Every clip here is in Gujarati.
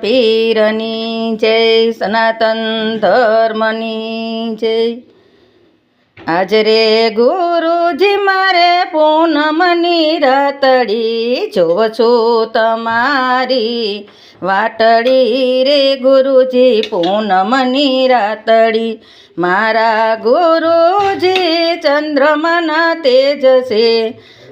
પીરની જય, સનાતન ધર્મની જય। આજ રે ગુરુજી મારે પૂનમની રાતડી, જોવ છું તમારી વાટડી રે ગુરુજી પૂનમની રાતડી। મારા ગુરુજી ચંદ્રમાના તેજ છે,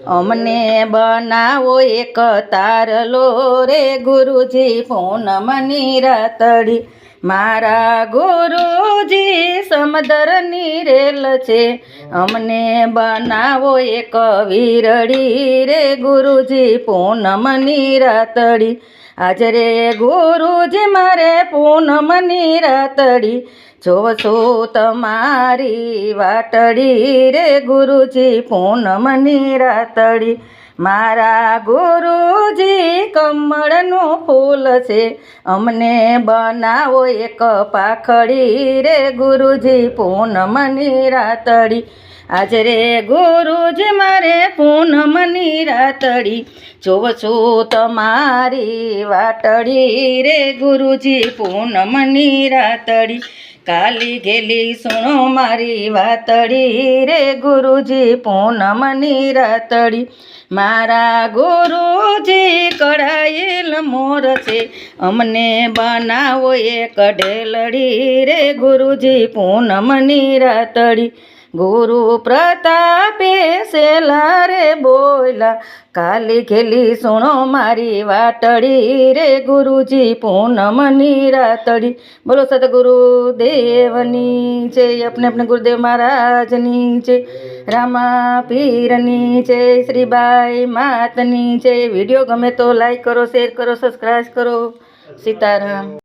અમને બનાવો એક તારલો રે ગુરુજી પૂનમની રાતડી। મારા ગુરુજી સમુદ્રની રેલ છે, અમને બનાવો એક વીરડી રે ગુરુજી પૂનમની રાતડી। આજ રે ગુરુજી મારે પૂનમની રાતડી, જોવ છું તમારી વાટડી રે ગુરુજી પૂનમની રાતડી। મારા ગુરુજી કમળનું ફૂલ છે, અમને બનાવો એક પાખડી રે ગુરુજી પૂનમની રાતડી। આજ રે ગુરુજી મારે પૂનમની રાતડી, જોવ છું તમારી વાટડી રે ગુરુજી પૂનમની રાતડી। કાલી ઘેલી સુણો મારી વાતડી રે ગુરુજી પૂનમની રાતડી। મારા ગુરુજી કઢાયેલ મોર છે, અમને બનાવો એક ઢેલડી રે ગુરુજી પૂનમની રાતડી। ગુરુ પ્રતાપે સેલા રે બોલા, કાલી ઘેલી સુણો મારી વાટડી રે ગુરુજી પૂનમની રાતડી। બોલો સદગુરુ દેવની જય, अपने अपने गुरुदेव महाराजनी जय, रामा पीरनी जय, श्रीबाई मातनी जय। वीडियो गमे तो लाइक करो, शेर करो, सब्सक्राइब करो। सीताराम।